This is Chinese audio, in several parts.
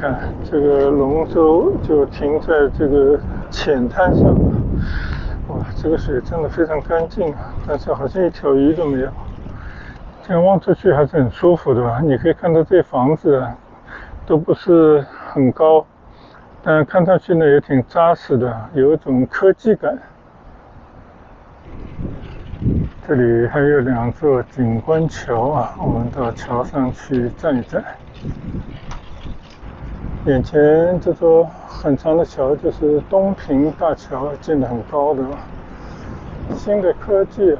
看这个龙舟就停在这个浅滩上，哇，这个水真的非常干净啊，但是好像一条鱼都没有。这样望出去还是很舒服的吧？你可以看到这房子啊，都不是很高，但看上去呢也挺扎实的，有一种科技感。这里还有2座景观桥啊，我们到桥上去站一站。眼前这座很长的桥就是东平大桥，建得很高的。新的科技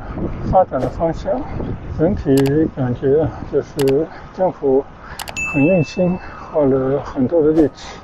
发展的方向，整体感觉就是政府很用心，花了很多的力气。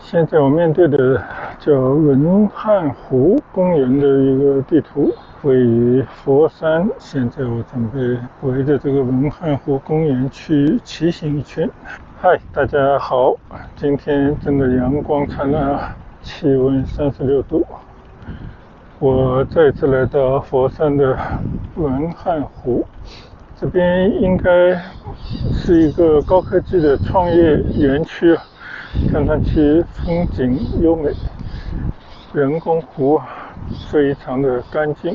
现在我面对的叫文汉湖公园的一个地图，位于佛山。现在我准备围着这个文汉湖公园去骑行一圈。嗨，大家好，今天真的阳光灿烂啊，气温36度。我再次来到佛山的文汉湖，这边应该是一个高科技的创业园区，看上去风景优美，人工湖非常的干净，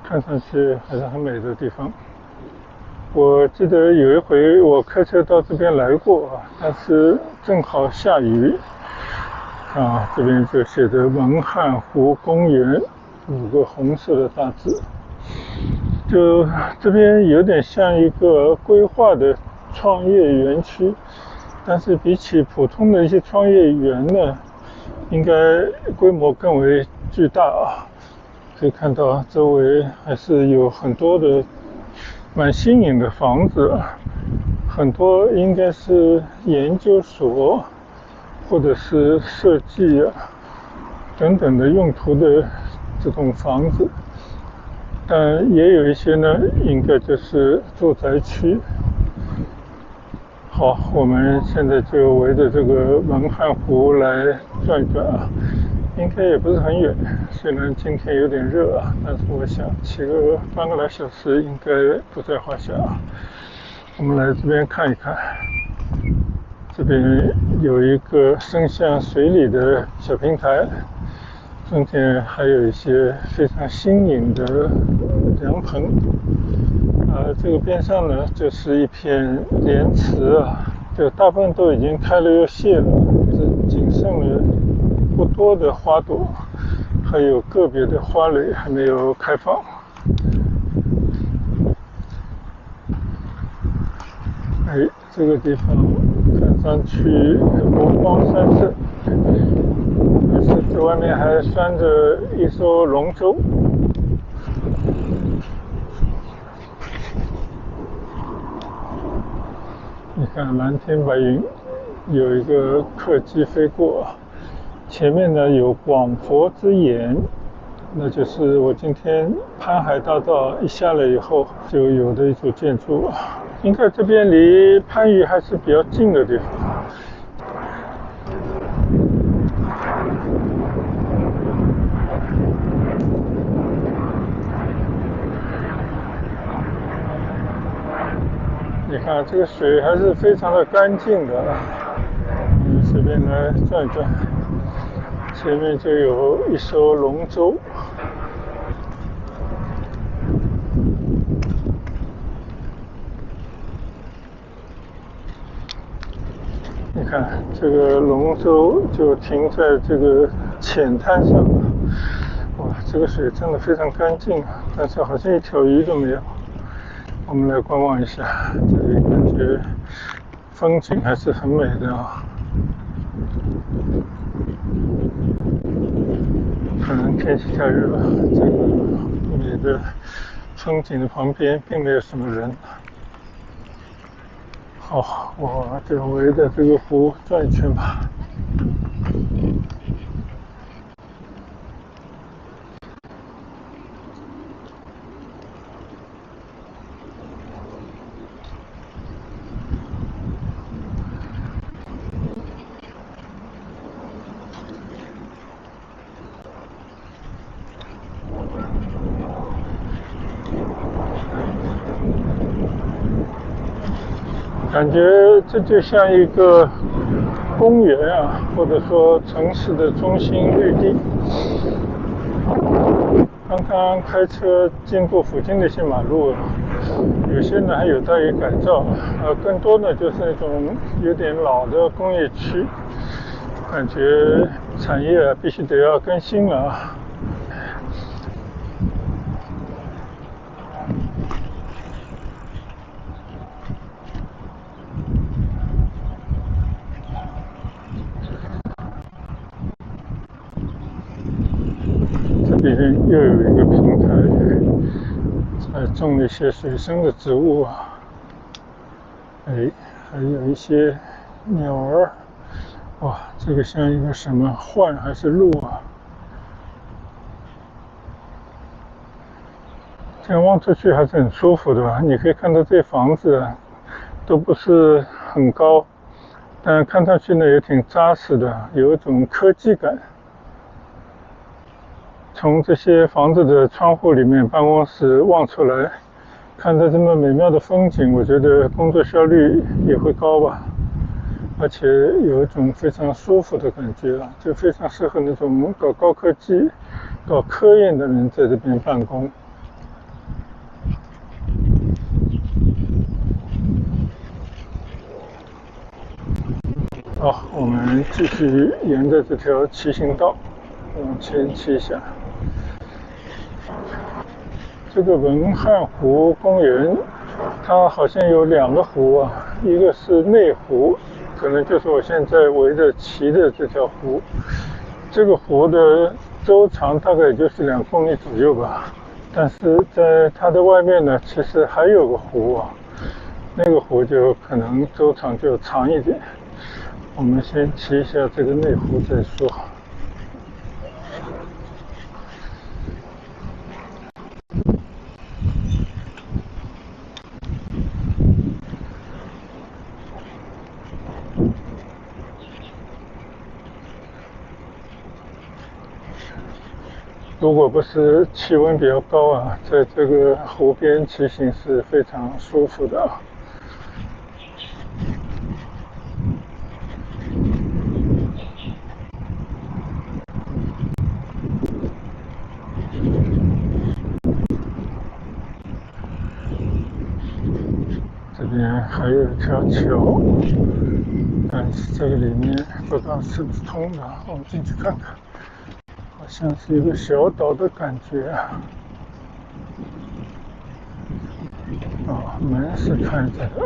看上去还是很美的地方。我记得有一回我开车到这边来过，但是正好下雨啊，这边就写着文汉湖公园5个红色的大字，就这边有点像一个规划的创业园区，但是比起普通的一些创业园呢，应该规模更为巨大啊。可以看到周围还是有很多的蛮新颖的房子，很多应该是研究所或者是设计等等的用途的这种房子，但也有一些呢应该就是住宅区。好，我们现在就围着这个文汉湖来转一转啊，应该也不是很远，虽然今天有点热啊，但是我想骑个半个来小时应该不在话下啊。我们来这边看一看，这边有一个伸向水里的小平台，中间还有一些非常新颖的凉棚。这个边上呢就是一片莲池啊，就大部分都已经开了又谢了，只仅剩了不多的花朵，还有个别的花蕾还没有开放。这个地方看上去湖光山色，但是这外面还拴着一艘龙舟。你看蓝天白云，有一个客机飞过，前面呢有广佛之眼，那就是我今天潘海大道一下来以后就有的一组建筑，应该这边离番禺还是比较近的地方。你看这个水还是非常的干净的，随便来转一转，前面就有一艘龙舟。你看这个龙舟就停在这个浅滩上，哇，这个水真的非常干净，但是好像一条鱼都没有。我们来观望一下，这里感觉风景还是很美的啊。可能天气太热了，这个美的风景的旁边并没有什么人。好，我就围着这个湖转一圈吧。感觉这就像一个公园啊，或者说城市的中心绿地。刚刚开车经过附近的一些马路，有些呢还有待于改造，更多呢就是那种有点老的工业区，感觉产业必须得要更新了啊。这边又有一个平台，种了一些水生的植物啊，还有一些鸟儿，哇，这个像一个什么浣还是鹿啊？这样望出去还是很舒服的吧？你可以看到这些房子都不是很高，但看上去呢也挺扎实的，有一种科技感。从这些房子的窗户里面，办公室望出来，看着这么美妙的风景，我觉得工作效率也会高吧，而且有一种非常舒服的感觉啊，就非常适合那种搞高科技、搞科研的人在这边办公。好，我们继续沿着这条骑行道往前骑一下。这个文汉湖公园，它好像有2个湖啊，一个是内湖，可能就是我现在围着骑的这条湖。这个湖的周长大概也就是2公里左右吧，但是在它的外面呢，其实还有个湖啊，那个湖就可能周长就长一点。我们先骑一下这个内湖再说。如果不是气温比较高啊，在这个湖边骑行是非常舒服的啊。这边还有一条桥，但是这个里面不知道是不是通的，我们进去看看。好像是一个小岛的感觉啊。门是开着的。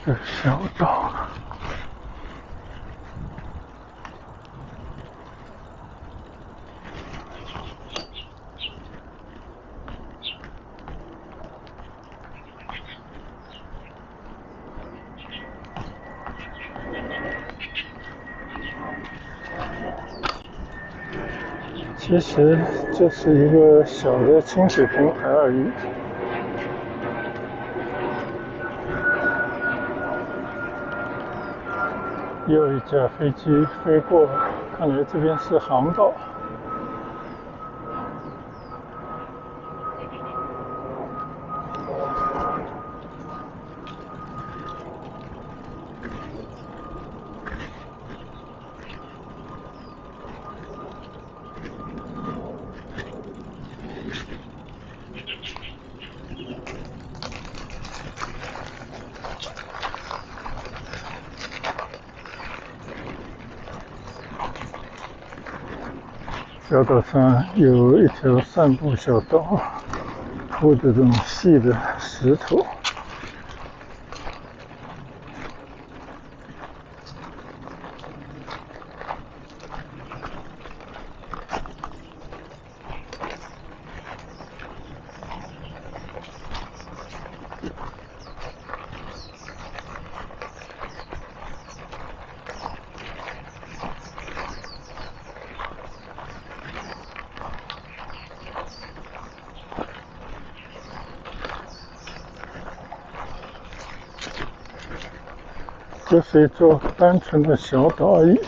这个小岛。其实就是一个小的清水平台而已。又一架飞机飞过，看来这边是航道。小岛上有一条散步小道，铺着这种细的石头。就是一座单纯的小岛而已。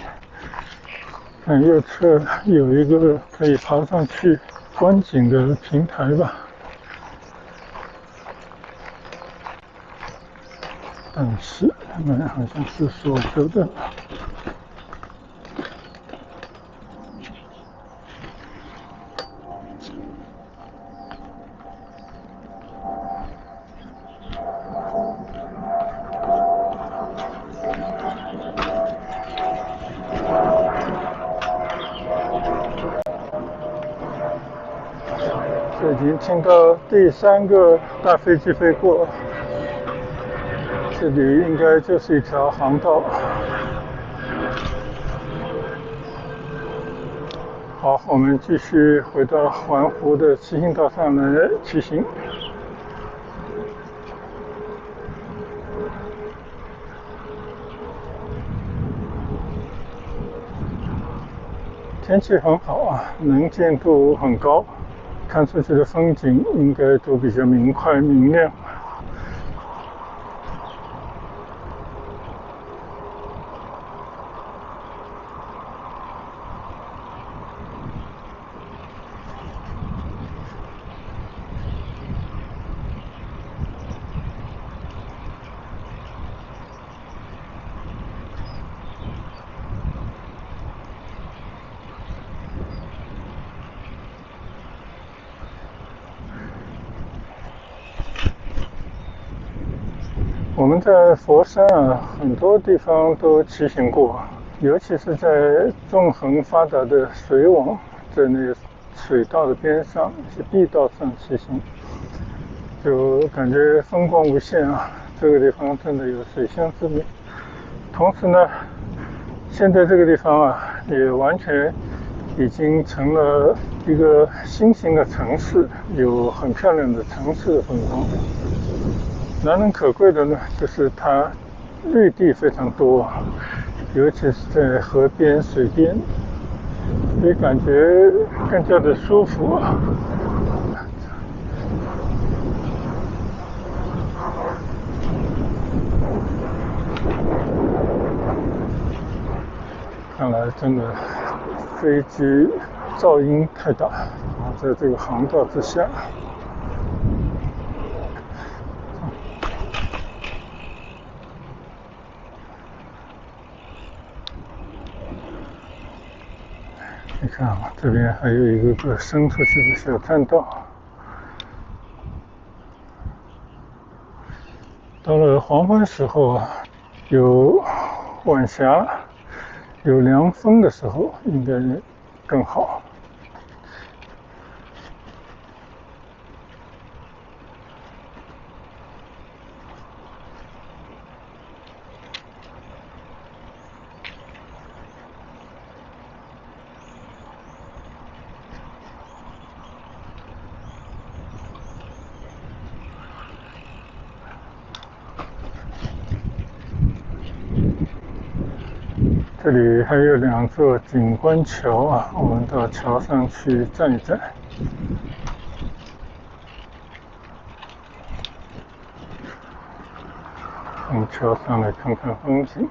看右侧有一个可以爬上去观景的平台吧，但是门好像是锁着的。已经听到第3个大飞机飞过，这里应该就是一条航道。好，我们继续回到环湖的骑行道上来骑行。天气很好啊，能见度很高，看出去的风景应该都比较明快明亮。我们在佛山啊，很多地方都骑行过，尤其是在纵横发达的水网，在那个水道的边上、一些碧道上骑行，就感觉风光无限啊！这个地方真的有水乡之美。同时呢，现在这个地方啊，也完全已经成了一个新型的城市，有很漂亮的城市的风光。难能可贵的呢，就是它绿地非常多，尤其是在河边、水边，所以感觉更加的舒服啊。看来真的飞机噪音太大，在这个航道之下。你看啊，这边还有一个伸出去的小栈道。到了黄昏时候啊，有晚霞、有凉风的时候，应该更好。这里还有2座景观桥啊，我们到桥上去站一站。从桥上来看看风景。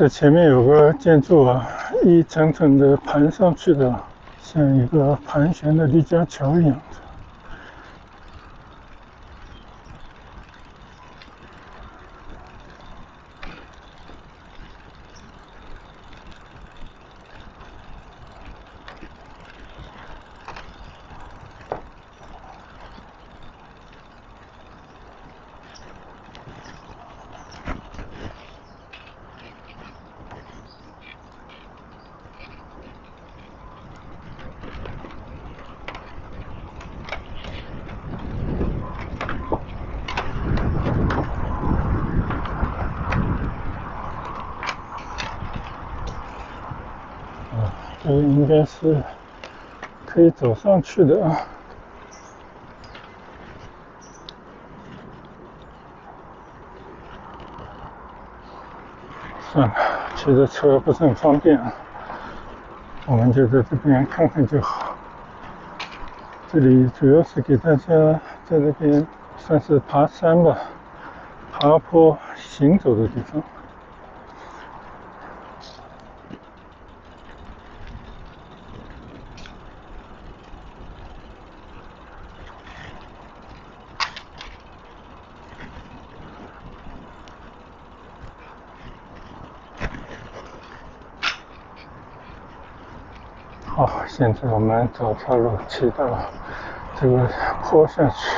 这前面有个建筑啊，一层层的盘上去的，像一个盘旋的立交桥一样的。这个应该是可以走上去的啊。算了，骑着车不是很方便啊，我们就在这边看看就好。这里主要是给大家在这边算是爬山吧，爬坡行走的地方。好，现在我们走岔路骑到这个坡下去。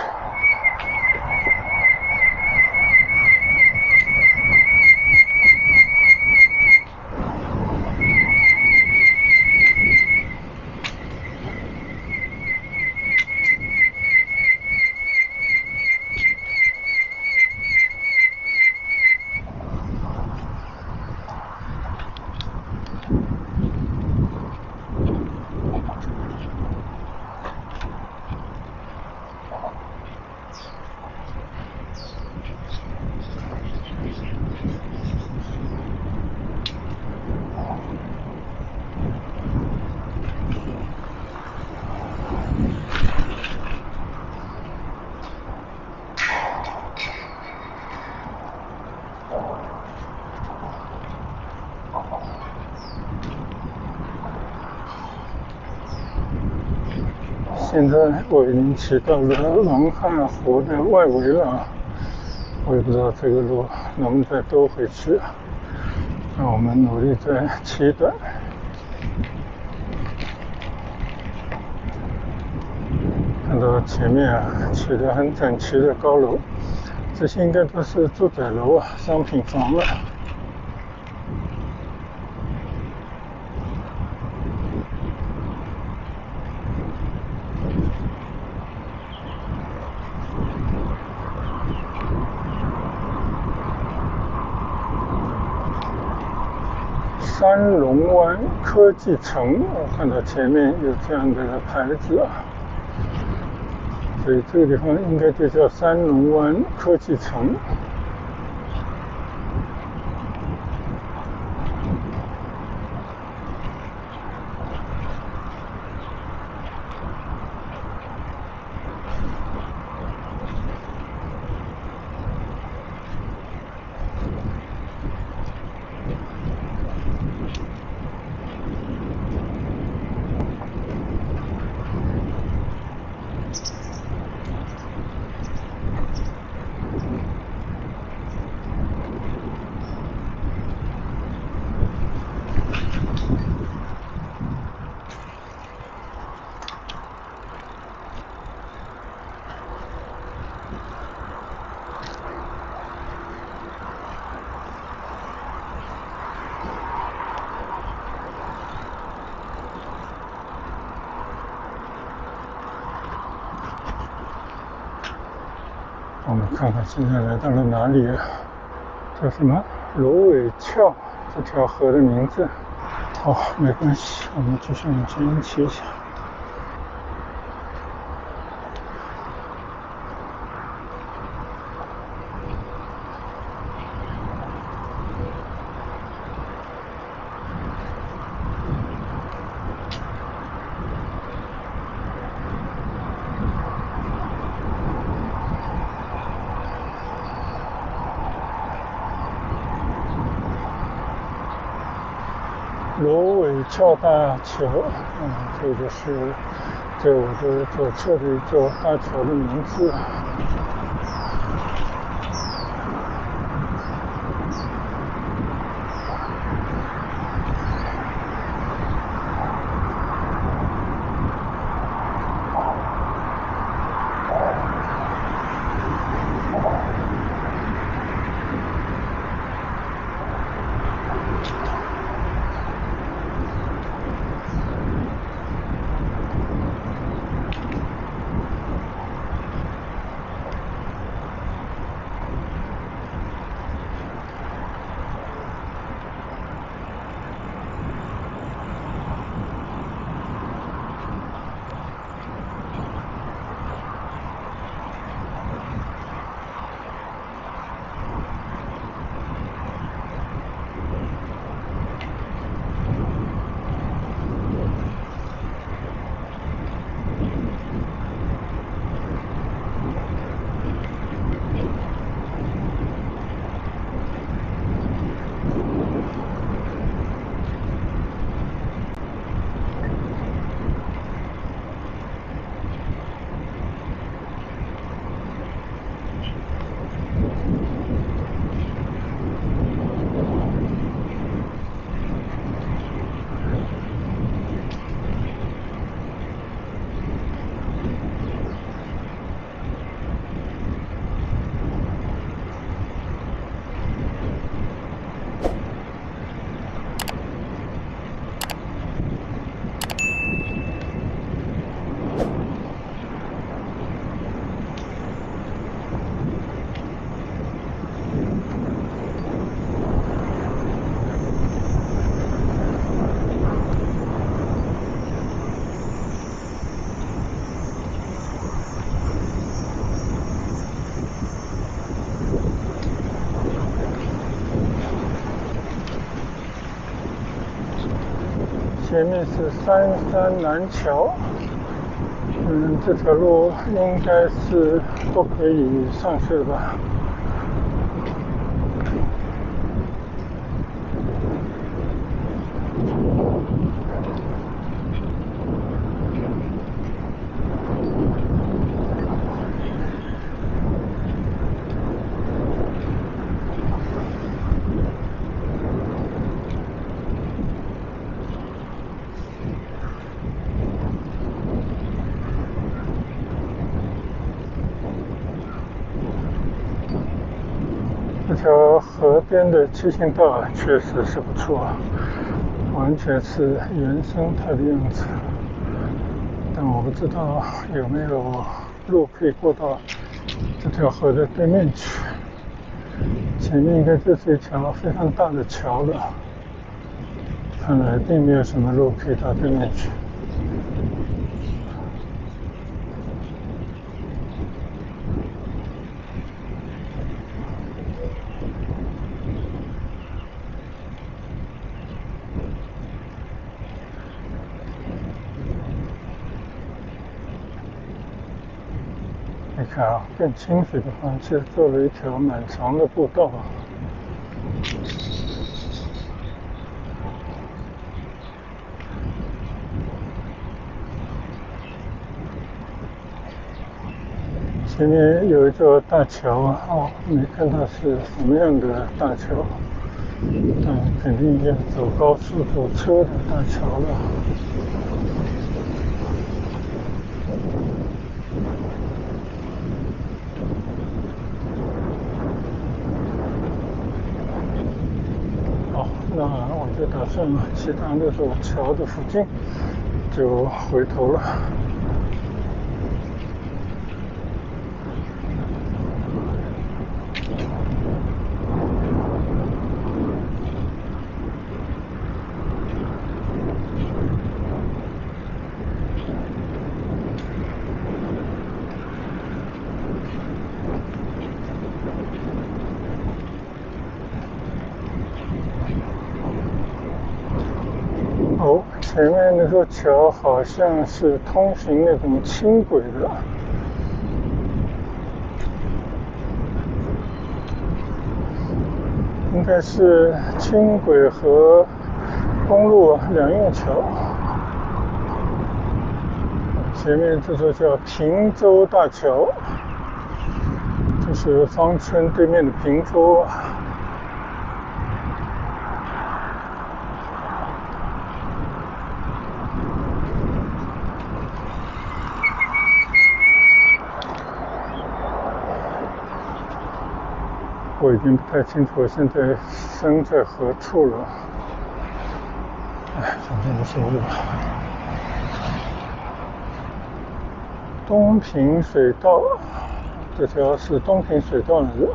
现在我已经骑到了文汉湖的外围了，我也不知道这个路能不能再兜回去，让我们努力再骑一段。看到前面起得很整齐的高楼，这些应该都是住宅楼啊，商品房了。三龙湾科技城，我看到前面有这样的牌子啊，所以这个地方应该就叫三龙湾科技城。我们看看现在来到了哪里啊？叫什么？芦苇翘，这条河的名字。哦，没关系，我们继续往前骑一下。罗尾桥大桥，这就是在我的左侧的一座大桥的名字。前面是三山南桥，这条路应该是不可以上去的吧。这条河边的七星道确实是不错，完全是原生态的样子，但我不知道有没有路可以过到这条河的对面去。前面应该就是一条非常大的桥了，看来并没有什么路可以到对面去。你看啊，更清楚的方式做了一条蛮长的步道。前面有一座大桥没看到是什么样的大桥，但肯定要走高速走车的大桥了。那我就打算骑到那座桥的附近就回头了。前面那座桥好像是通行那种轻轨的，应该是轻轨和公路两用桥，前面这座叫平洲大桥，这是芳村对面的平洲。我已经不太清楚我现在身在何处了，反正无所谓吧。东平水道，这条是东平水道来的。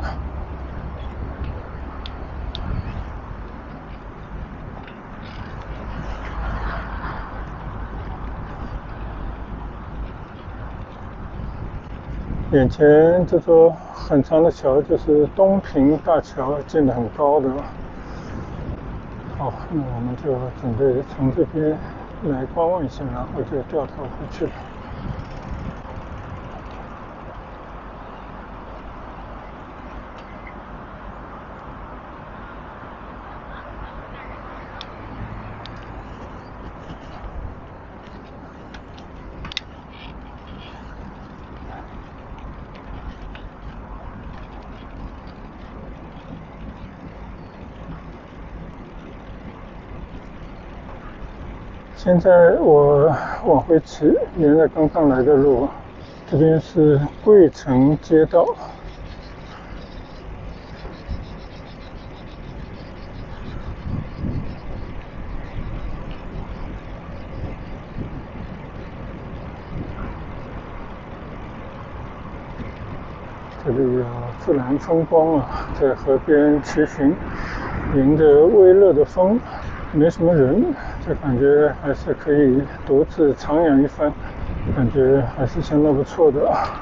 眼前这座很长的桥就是东平大桥，建得很高的。好，那我们就准备从这边来观望一下，然后就掉头回去了。现在我往回骑，沿着刚刚来的路，这边是桂城街道。这里有自然风光啊，在河边骑行，迎着微热的风，没什么人，就感觉还是可以独自徜徉一番，感觉还是相当不错的啊。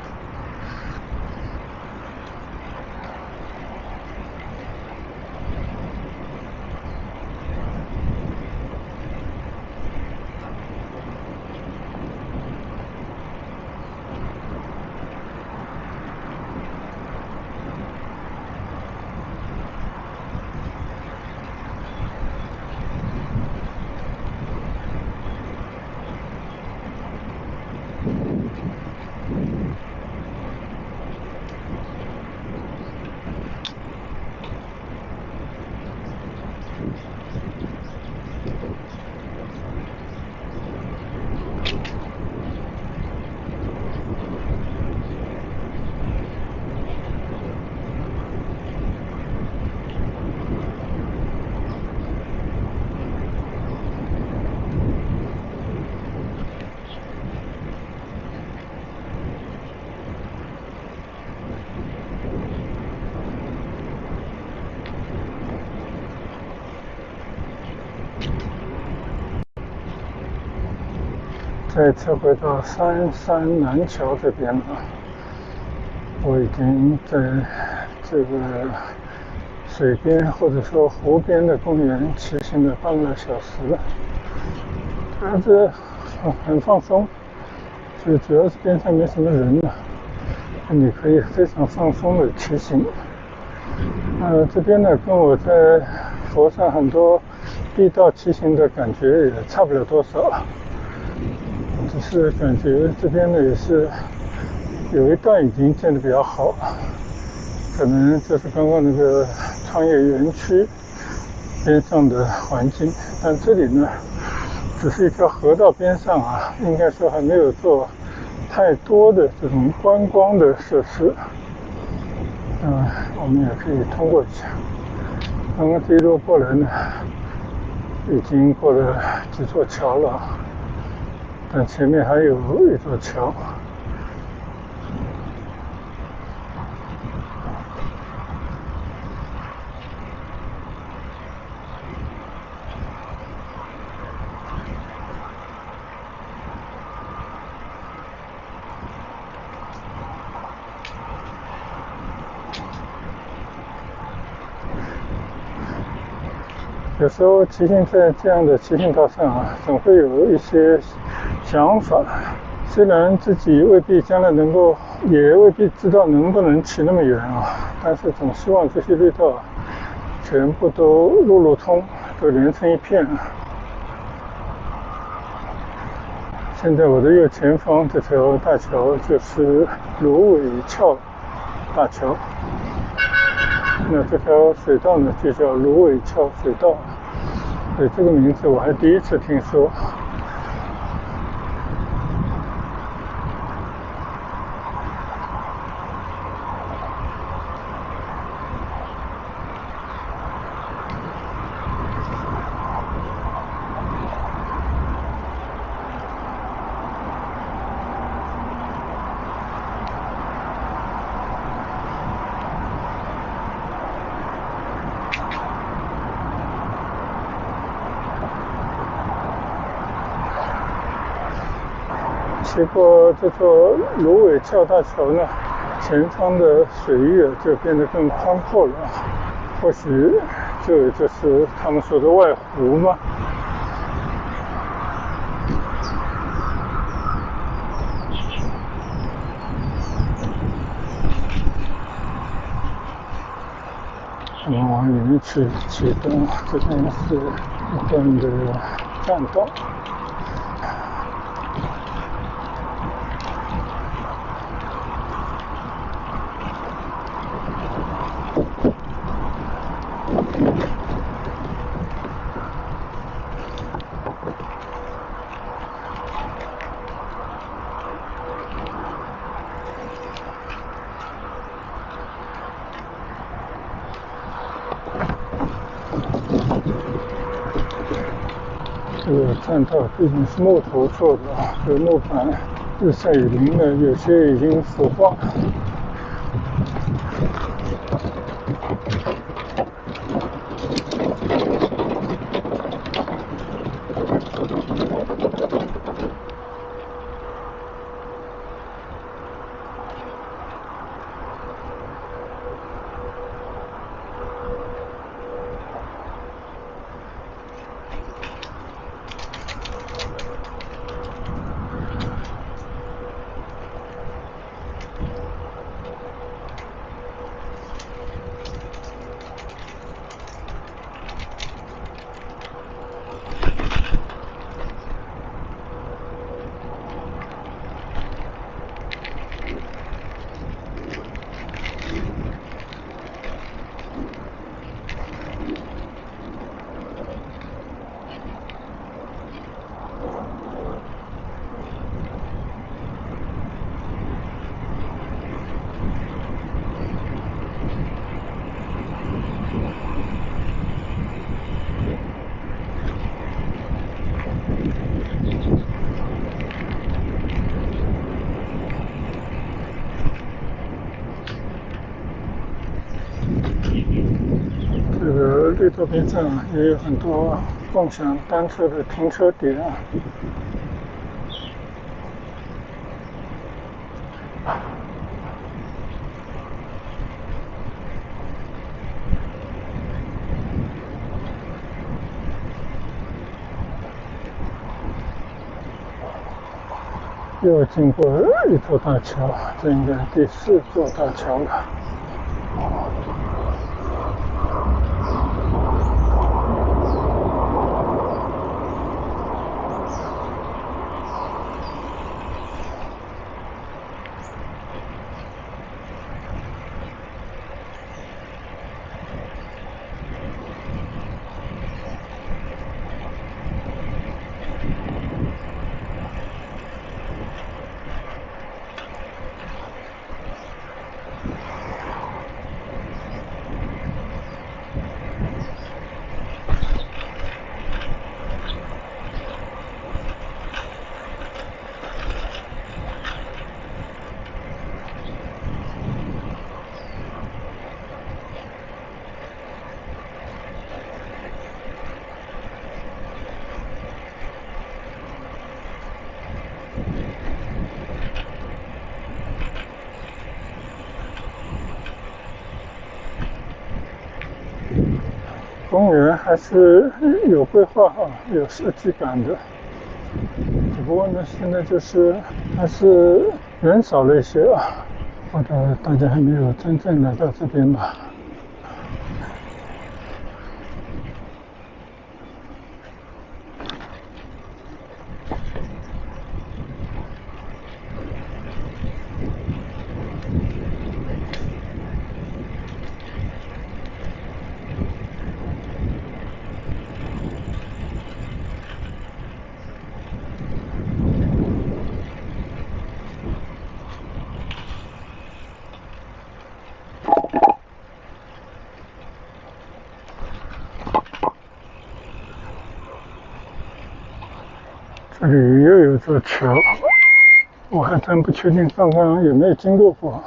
再次回到三山南桥这边了，我已经在这个水边或者说湖边的公园骑行了半个小时了。它这很放松，就主要是边上没什么人了，你可以非常放松的骑行。这边呢跟我在佛山很多地道骑行的感觉也差不了多少，只是感觉这边呢也是有一段已经建得比较好，可能就是刚刚那个创业园区边上的环境，但这里呢只是一条河道边上啊，应该说还没有做太多的这种观光的设施。我们也可以通过一下。刚刚这一路过来呢，已经过了几座桥了，但前面还有一座桥。有时候骑行在这样的骑行道上啊，总会有一些想法，虽然自己未必将来能够，也未必知道能不能骑那么远啊，但是总希望这些绿道全部都路路通，都连成一片。现在我的右前方这条大桥就是芦苇翘大桥，那这条水道呢就叫芦苇翘水道，对，这个名字我还第一次听说。结果这座芦苇翘大桥呢，前方的水域就变得更宽阔了，或许就是他们说的外湖嘛。我们往里面去启动，这边是一段的栈道。这个栈道毕竟是木头做的，这个木板日晒雨淋的，有些已经腐化。这个绿道边上也有很多共享单车的停车点啊。又经过一座大桥，这应该第4座大桥了。公园还是有规划啊，有设计感的。只不过呢，现在就是还是人少了一些啊，或者大家还没有真正来到这边吧。这里又有座桥，我还真不确定刚刚有没有经过过。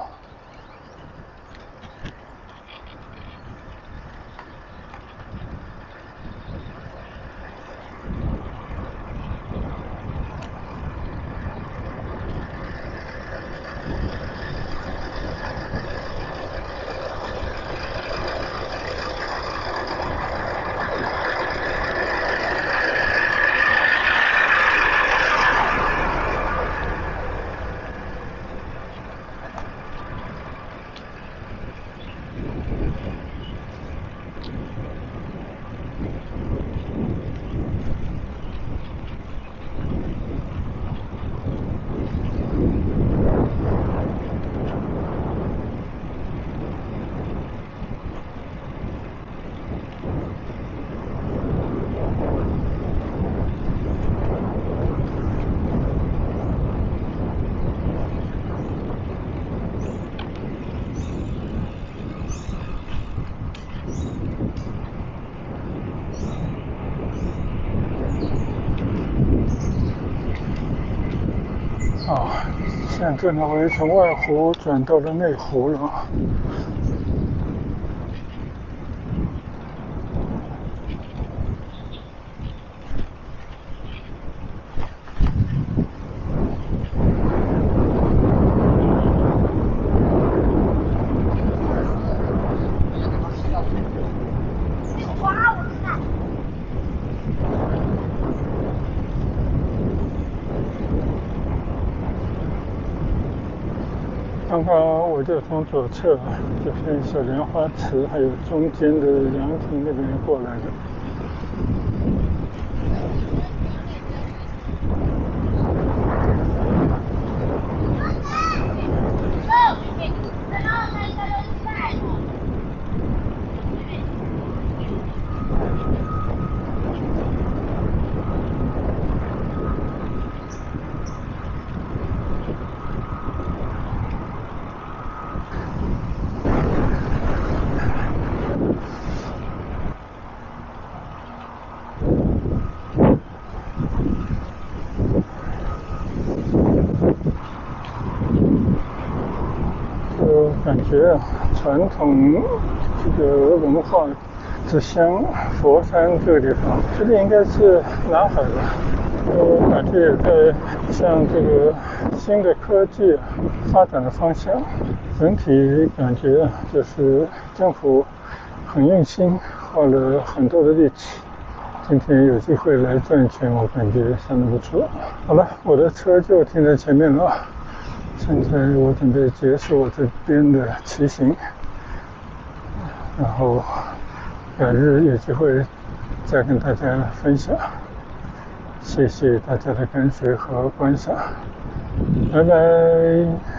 现在呢，我从外湖转到了内湖了。刚刚我就从左侧这片小莲花池，还有中间的凉亭那边过来的。感觉传统这个文化之乡佛山这个地方，这里应该是南海吧。我感觉也在向这个新的科技发展的方向。整体感觉就是政府很用心，花了很多的力气。今天有机会来转一圈，我感觉相当不错。好了，我的车就停在前面了。现在我准备结束我这边的骑行，然后改日有机会再跟大家分享。谢谢大家的跟随和观赏，拜拜。